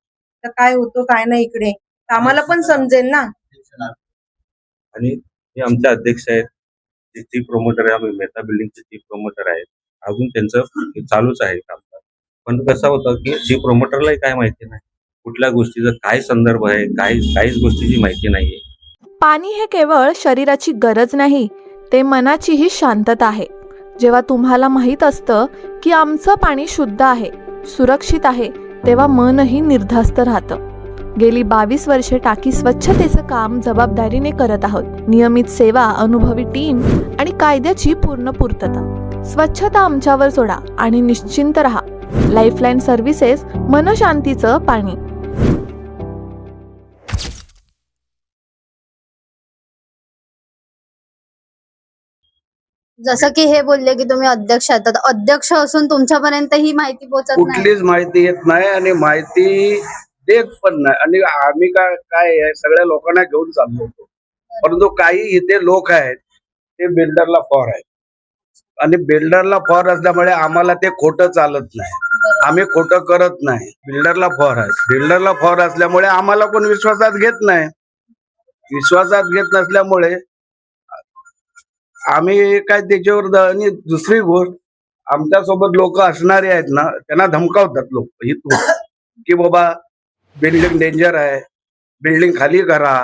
तर काय होतं काय नाही इकडे, तर आम्हाला पण समजेल ना. आणि हे आमचे अध्यक्ष आहेत, ते चीफ प्रोमोटर आहे. आम्ही मेहता बिल्डिंगचे चीफ प्रोमोटर आहेत. अजून त्यांचं चालूच आहे कामकाज. पण कसं होतं की चीफ प्रोमोटरलाही काय माहिती नाही, कुठल्या गोष्टीचा काय संदर्भ आहे, काहीच गोष्टीची माहिती नाहीये. पाणी हे केवळ शरीराची गरज नाही, ते मनाचीही शांतता आहे. जेव्हा तुम्हाला माहीत असतं की आमचं पाणी शुद्ध आहे, सुरक्षित आहे, तेव्हा मनही निर्धास्त राहतं. गेली 22 वर्षे टाकी स्वच्छतेचं काम जबाबदारीने करत आहोत. नियमित सेवा, अनुभवी टीम आणि कायद्याची पूर्ण पूर्तता. स्वच्छता आमच्यावर सोडा आणि निश्चिंत रहा. लाईफलाईन सर्व्हिसेस, मनशांतीचं पाणी. जसं की हे बोलले की तुम्ही अध्यक्ष आहात, अध्यक्ष असून तुमच्यापर्यंत ही माहिती पोहोचत नाही. कुठलीच माहिती येत नाही आणि माहिती देत पण नाही. आणि आम्ही काय आहे, सगळ्या लोकांना घेऊन चाललो होतो, परंतु काही इथे लोक आहेत ते बिल्डरला फॉर आहेत आणि बिल्डरला फॉर असल्यामुळे आम्हाला ते खोटं चालत नाही. आम्ही खोटं करत नाही. बिल्डरला फॉर आहे. बिल्डरला फॉर असल्यामुळे आम्हाला कोण विश्वासात घेत नाही. विश्वासात घेत नसल्यामुळे आम्ही काय त्याच्यावर आणि दुसरी गोष्ट, आमच्या सोबत लोक असणारे आहेत ना, त्यांना धमकावतात लोक इथून की बाबा बिल्डिंग डेंजर आहे, बिल्डिंग खाली करा,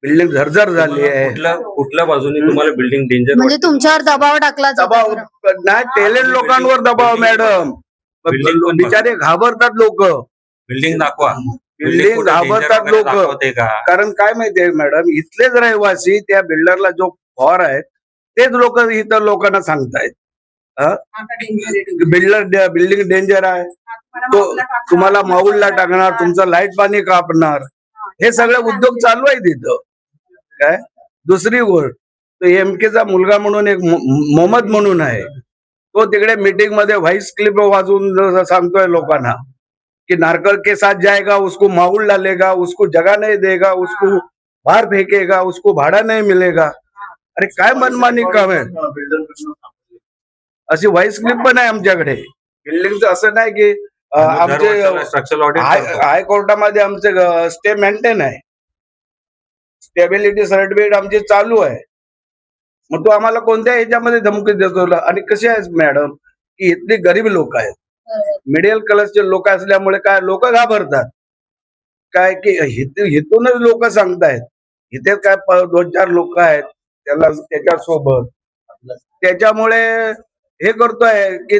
बिल्डिंग झरझर झाली आहे. कुठल्या बाजूने तुम्हाला बिल्डिंग डेंजर म्हणजे तुमच्यावर दबाव टाकला जातो. दबाव नाही, टॅलेंट लोकांवर दबाव मॅडम. बिचारे घाबरतात लोक, बिल्डिंग दाखवा. बिल्डिंग घाबरतात लोक. कारण काय माहितीये मॅडम, इथलेच रहिवासी त्या बिल्डरला जो फॉर आहेत तेच लोक इतर लोकांना सांगतायत बिल्डिंग डेंजर आहे, तो तुम्हाला माऊलला टाकणार, तुमचं लाईट पाणी कापणार. हे सगळे उद्योग चालू आहे तिथं. काय दुसरी गोष्ट, तो एमकेचा मुलगा म्हणून एक मोहम्मद म्हणून आहे, तो तिकडे मीटिंग मध्ये व्हाईस क्लिप वाजवून सांगतोय लोकांना कि नारकल के साथ जाएगा, उसको माहौल डालेगा, उसको जगह नहीं देगा, उसको बाहर फेंकेगा, उसको भाड़ा नहीं मिलेगा. अरे काय मनमानी काम आहे. अशी व्हाईस क्लिप पण आहे आमच्याकडे. बिल्डिंगचं असं नाही की आमचे हायकोर्टामध्ये आमचे स्टे मेंटेन आहे, स्टेबिलिटी सर्टिफिकेट आमची चालू आहे. मग तो आम्हाला कोणत्या ह्याच्यामध्ये धमकी देतो. आणि कसे आहेत मॅडम की इथली गरीब लोक आहेत, मिडल क्लासचे लोक असल्यामुळे काय लोक घाबरतात. काय की इथूनच लोक सांगतायत, इथे काय 2-4 लोक आहेत त्याच्यासोबत, त्याच्यामुळे हे करतोय की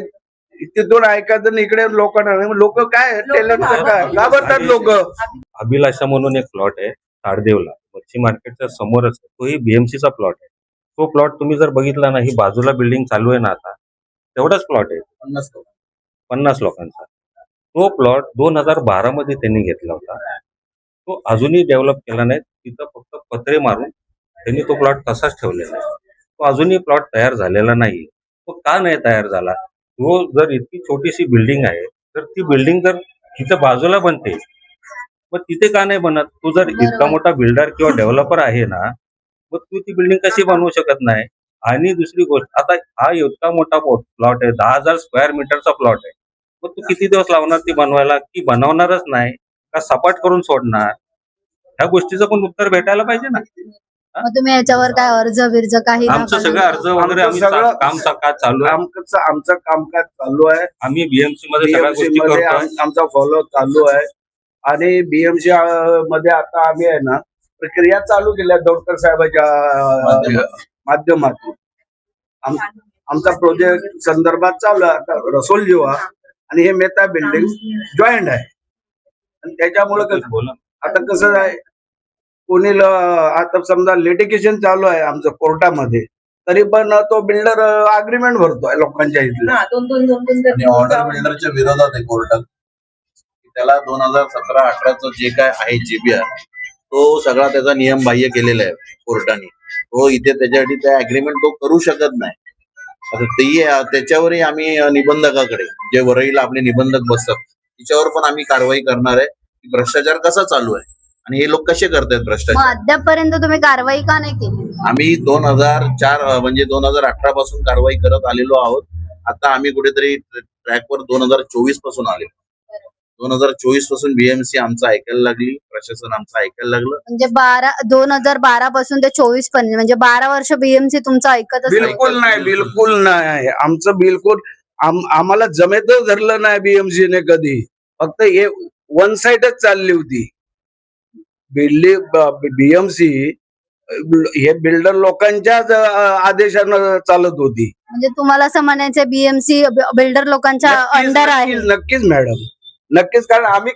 तिथून ऐकायचं इकडे लोकांना. लोक काय टॅलेंट काय घाबरतात लोक. अभिलाषा म्हणून एक प्लॉट आहे ताडदेवला, मच्छी मार्केटच्या समोरच. तोही बीएमसीचा प्लॉट आहे. तो प्लॉट तुम्ही जर बघितला ना, ही बाजूला बिल्डिंग चालू आहे ना आता, तेवढाच प्लॉट आहे 50 लोकांचा. तो प्लॉट 2012 मध्ये त्यांनी घेतला होता. तो अजूनही डेव्हलप केला नाही. तिथं फक्त पत्रे मारून त्यांनी तो प्लॉट तसाच ठेवलेला आहे. तो अजूनही प्लॉट तयार झालेला नाही. तो का नाही तयार झाला? तो जर इतकी छोटीशी बिल्डिंग आहे, तर ती बिल्डिंग जर तिथं बाजूला बनते, मग तिथे का नाही बनत? तू जर इतका मोठा बिल्डर किंवा डेव्हलपर आहे ना, मग तू ती बिल्डिंग कशी बनवू शकत नाही? आणि दुसरी गोष्ट, आता हा इतका मोठा प्लॉट आहे, 10,000 स्क्वेअर मीटरचा प्लॉट आहे. मग तू किती दिवस लावणार ती बनवायला? की बनवणारच नाही का सपाट करून सोडणार? ह्या गोष्टीचं पण उत्तर भेटायला पाहिजे ना. मग तुम्ही याच्यावर काय अर्ज बिर्ज काही आमचं सगळं अर्ज वगैरे आम्ही सगळं कामकाज चालू आहे. आमचं कामकाज चालू आहे. आम्ही बीएमसी मध्ये सगळ्या BMC गोष्टी मध्ये करतोय. आमचा फॉलो चालू आहे. आणि बीएमसी मध्ये आता आम्ही आहे ना प्रक्रिया चालू केल्या डॉक्टर साहेबांच्या माध्यमातून. आमचा प्रोजेक्ट संदर्भात चालू आहे. आता रसोल जिवा आणि हे मेहता बिल्डिंग जॉईंट आहे. आणि त्याच्यामुळे आता कसं आहे, कोणी आता समजा लिटिगेशन चालू आहे आमचं कोर्टामध्ये, तरी पण तो बिल्डर अग्रीमेंट भरतोय लोकांच्या इथले. आणि ऑर्डर बिल्डरच्या विरोधात आहे कोर्टात. त्याला 2017-18चं जे काय आहे जेबीआर, तो सगळा त्याचा नियम बाह्य केलेला आहे कोर्टाने. तो इथे त्याच्यासाठी त्या अग्रीमेंट तो करू शकत नाही. आता तेही त्याच्यावरही आम्ही निबंधकाकडे, जे वरईला आपले निबंधक बसतात, तिच्यावर पण आम्ही कारवाई करणार आहे की भ्रष्टाचार कसा चालू आहे आणि हे लोक कसे करतायत मग भ्रष्टाचार. अद्यापपर्यंत तुम्ही कारवाई का नाही केली? आम्ही 2004 म्हणजे 2018 पासून कारवाई करत आलेलो आहोत. आता आम्ही कुठेतरी ट्रॅकवर 2024 पासून आले. 2024 पासून बीएमसी आमचं ऐकायला लागली, प्रशासन आमचं ऐकायला लागलं. म्हणजे 2012 पासून ते 24 पर्यंत, म्हणजे 12 वर्ष बीएमसी तुमचं ऐकतच नाही. बिलकुल नाही. आमचं बिलकुल आम्हाला जमेतच धरलं नाही बीएमसीने कधी. फक्त हे वन साइडच चालली होती. बीएमसी हे बिल्डर लोकांच्याच आदेशानं चालत होती. म्हणजे तुम्हाला असं म्हणायचं बीएमसी बिल्डर लोकांच्या अंडर आहे? नक्कीच मॅडम, नक्कीच. कारण आम्ही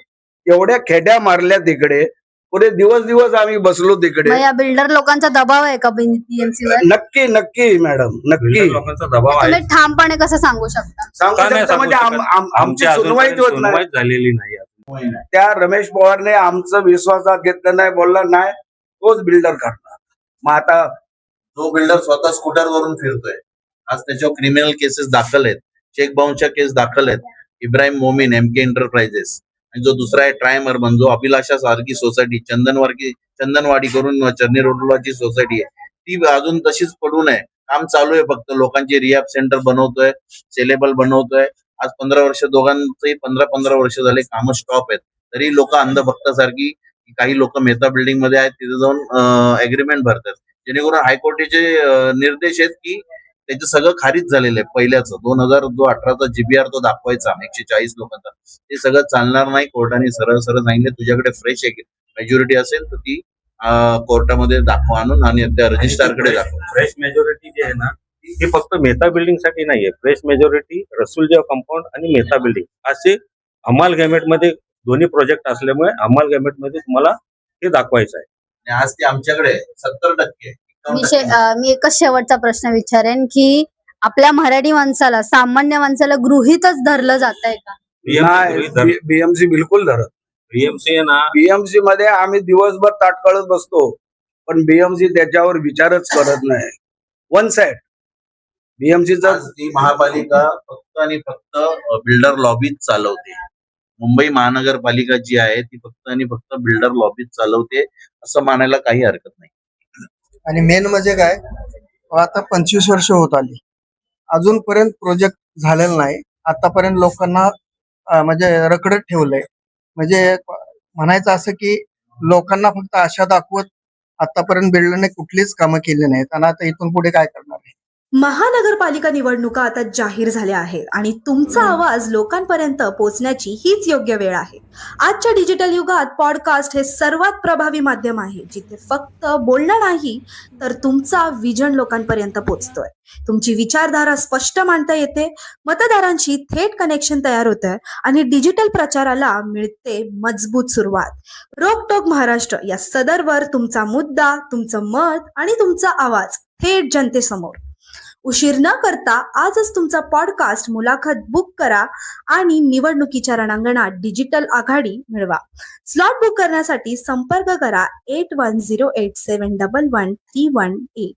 एवढ्या खेड्या मारल्या तिकडे, पुरे दिवस आम्ही बसलो तिकडे. मग या बिल्डर लोकांचा दबाव आहे का बीएमसी वर? नक्की मॅडम, नक्की. लोकांचा दबाव आहे. तुम्ही ठामपणे कसं सांगू शकता? सांगू शकता म्हणजे आमची सुनवाईच होत नाही. सुनवाईच झालेली नाही. त्या रमेश पवारने आमचं विश्वासात घेतलं नाही, बोलला नाही तोच बिल्डर करणार. मग आता जो बिल्डर स्वतः स्कूटर वरून फिरतोय, आज त्याच्यावर क्रिमिनल केसेस दाखल आहेत, चेक बाउन्सच्या केस दाखल आहेत. इब्राहिम मोमीन, एमके एंटरप्राइजेस आणि जो दुसरा आहे ट्रायम अर्बन, जो अभिलाषा सारखी सोसायटी चंदनवाडी करून चर्नी रोडलाची सोसायटी आहे, ती अजून तशीच पडून आहे. काम चालू आहे, फक्त लोकांचे रिहॅब सेंटर बनवतोय, सेलेबल बनवतोय. आज 15 वर्ष, दोघांचंही 15 वर्ष झाले कामं स्टॉप आहेत. तरी लोक अंधभक्तासारखी, काही लोक मेहता बिल्डिंग मध्ये आहेत, तिथे जाऊन अग्रीमेंट भरतात, जेणेकरून हायकोर्टाचे निर्देश आहेत की त्याचं सगळं खारिज झालेलं आहे. पहिल्याचं 2018चा GBR तो दाखवायचा 140 लोकांचा, ते सगळं चालणार नाही. कोर्टाने सरळ सांगितले, तुझ्याकडे फ्रेश मेजॉरिटी असेल तर ती कोर्टामध्ये दाखवा आणून आणि त्या रजिस्ट्रारकडे दाखवा. फ्रेश मेजॉरिटी जी आहे ना, ती फक्त मेहता बिल्डिंग साठी नाहीये. फ्रेश मेजॉरिटी रसूलजिवा कंपाऊंड आणि मेहता बिल्डिंग असे अमालगॅमेट मध्ये दोन्ही प्रोजेक्ट असल्यामुळे अमालगॅमेट मध्ये तुम्हाला हे दाखवायचं आहे. आणि आज ते आमच्याकडे 70%. मी एकच शेवटचा प्रश्न विचारेन की आपल्या मराठी माणसाला, सामान्य माणसाला गृहीतच धरलं जात आहे का? बीएमसी बिलकुल धरत. बीएमसी आहे ना, बीएमसी मध्ये आम्ही दिवसभर ताटकळत बसतो, पण बीएमसी त्याच्यावर विचारच करत नाही. वन साइड बीएमसीचा. आज ती महापालिका फक्त आणि फक्त बिल्डर लॉबीच चालवते. मुंबई महानगरपालिका जी आहे ती फक्त आणि फक्त बिल्डर लॉबीच चालवते, असं मानायला काही हरकत नाही. आणि मेन म्हणजे काय, आता 25 वर्ष होत आली, अजूनपर्यंत प्रोजेक्ट झालेला नाही. आतापर्यंत लोकांना म्हणजे रखडत ठेवलंय. म्हणजे म्हणायचं असं की लोकांना फक्त आशा दाखवत आतापर्यंत बिल्डरने कुठलीच कामं केली नाहीत, आणि आता इथून पुढे काय करणार आहे. महानगरपालिका निवडणुका आता जाहीर झाल्या आहेत आणि तुमचा आवाज लोकांपर्यंत पोहोचण्याची हीच योग्य वेळ आहे. आजच्या डिजिटल युगात पॉडकास्ट हे सर्वात प्रभावी माध्यम आहे, जिथे फक्त बोलणं नाही तर तुमचा विजन लोकांपर्यंत पोहोचतोय. तुमची विचारधारा स्पष्ट मांडता येते, मतदारांशी थेट कनेक्शन तयार होतंय आणि डिजिटल प्रचाराला मिळते मजबूत सुरुवात. रोकटोक महाराष्ट्र या सदरवर तुमचा मुद्दा, तुमचं मत आणि तुमचा आवाज थेट जनतेसमोर. उशीर न करता आजच तुमचा पॉडकास्ट मुलाखत बुक करा आणि निवडणुकीच्या रणांगणात डिजिटल आघाडी मिळवा. स्लॉट बुक करण्यासाठी संपर्क करा 8108711318.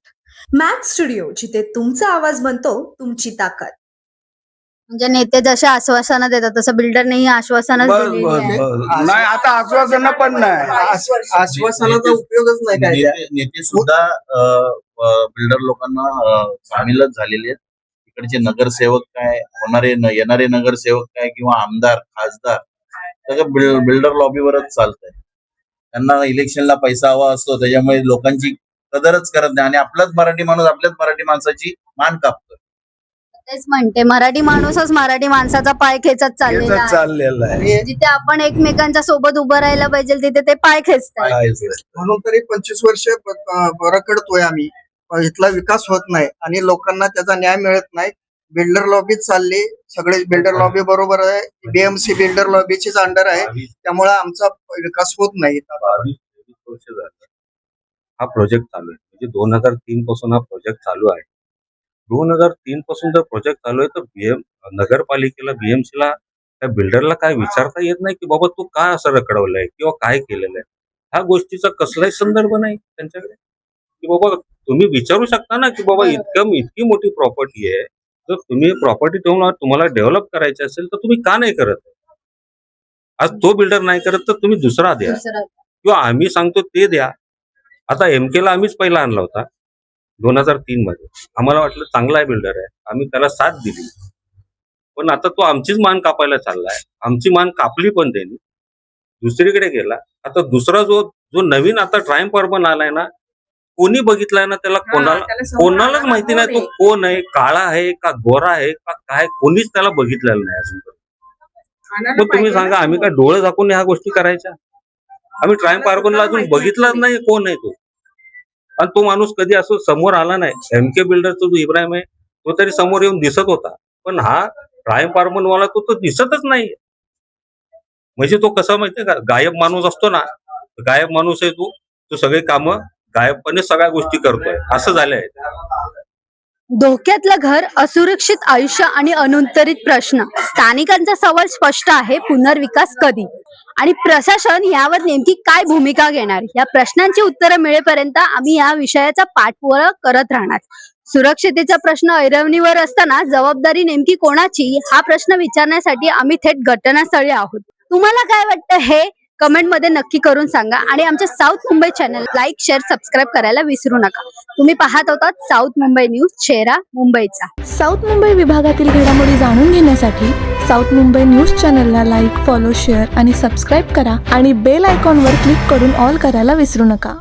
मॅक्स स्टुडिओ, जिथे तुमचा आवाज बनतो तुमची ताकद. म्हणजे नेते जसे आश्वासनं देतात तसं बिल्डरनेही आश्वासनं दिलेली आहे. नाही, आता आश्वासनं पण नाही. आश्वासनाचा उपयोगच नाही काय. नेते सुद्धा बिल्डर लोकांना सामीलच झालेले आहेत. इकडचे नगरसेवक काय, येणारे नगरसेवक काय, किंवा आमदार, खासदार, सगळं बिल्डर लॉबीवरच चालतंय. त्यांना इलेक्शनला पैसा हवा असतो, त्याच्यामुळे लोकांची कदरच करत नाही आणि आपलाच मराठी माणूस आपल्याच मराठी माणसाची मान कापतो. तेच म्हणते, मराठी माणूसच मराठी माणसाचा पाय खेचत चाललेला आहे. जिथे आपण एकमेकांच्या सोबत उभं राहायला पाहिजे तिथे ते पाय खेचतात. म्हणून तरी 25 वर्ष रखडतोय आम्ही, पण इथला विकास होत नाही आणि लोकांना त्याचा न्याय मिळत नाही. बिल्डर लॉबीच चालली, सगळे बिल्डर लॉबी बरोबर आहे. बीएमसी बिल्डर लॉबीचीच अंडर आहे, त्यामुळे आमचा विकास होत नाही. 22 वर्ष झालं हा प्रोजेक्ट चालू आहे. म्हणजे 2003 पासून हा प्रोजेक्ट चालू आहे. 2003 पासून जर प्रोजेक्ट चालू आहे तर नगरपालिकेला, बीएमसीला, त्या बिल्डरला काय विचारता येत नाही की बाबा तू काय असं रखडवलंय किंवा काय केलेलं आहे. ह्या गोष्टीचा कसलाही संदर्भ नाही त्यांच्याकडे की बाबा तुम्ही विचारू शकता ना की बाबा इतकी मोठी प्रॉपर्टी आहे, जर तुम्ही प्रॉपर्टी तुम्हाला डेव्हलप करायची असेल तर तुम्ही का नाही करत. आज तो बिल्डर नाही करत तर तुम्ही दुसरा द्या किंवा आम्ही सांगतो ते द्या. आता एमकेला आम्हीच पहिला आणला होता 2003 मध्ये. आम्हाला वाटलं चांगला आहे बिल्डर आहे, आम्ही त्याला साथ दिली. पण आता तो आमचीच मान कापायला चाललाय. आमची मान कापली पण त्यांनी, दुसरीकडे गेला. आता दुसरा जो नवीन आता ट्रायम्फ अर्बन आलाय ना, कोणी बघितलाय ना त्याला, कोणालाच माहिती नाही तो कोण आहे, काळा आहे का गोरा आहे का काय, कोणीच त्याला बघितलेलं नाही अजून. मग तुम्ही सांगा आम्ही काय डोळे झाकून ह्या गोष्टी करायच्या? आम्ही ट्रायम्फ अर्बनला अजून बघितलाच नाही कोण आहे तो. आणि तो माणूस कधी असं समोर आला नाही. एमके बिल्डरचा जो इब्राहिम आहे तो तरी समोर येऊन दिसत होता, पण हा ट्रायम्फ अर्बन वाला तो दिसतच नाही. म्हणजे तो कसा माहितीये का, गायब माणूस असतो ना, गायब माणूस आहे तो सगळे कामं गायबपणे सगळ्या गोष्टी करतोय, असं झालंय. धोक्यातलं घर, असुरक्षित आयुष्य आणि अनुत्तरित प्रश्न. स्थानिकांचा सवाल स्पष्ट आहे, पुनर्विकास कधी आणि प्रशासन यावर नेमकी काय भूमिका घेणार, या प्रश्नांची उत्तरं मिळेपर्यंत आम्ही या विषयाचा पाठपुरावा करत राहणार. सुरक्षितेचा प्रश्न ऐरवणीवर असताना जबाबदारी नेमकी कोणाची, हा प्रश्न विचारण्यासाठी आम्ही थेट घटनास्थळी आहोत. तुम्हाला काय वाटतं हे कमेंट मध्ये नक्की करून सांगा आणि आमच्या south Mumbai channel like share subscribe करायला विसरू नका. तुम्ही पाहत होतात साऊथ मुंबई न्यूज, चेहरा मुंबईचा. साऊथ मुंबई विभागातील घडामोडी जाणून घेण्यासाठी साऊथ मुंबई न्यूज चॅनलला लाईक, फॉलो, शेअर आणि सबस्क्राईब करा आणि बेल आयकॉनवर क्लिक करून ऑल करायला विसरू नका.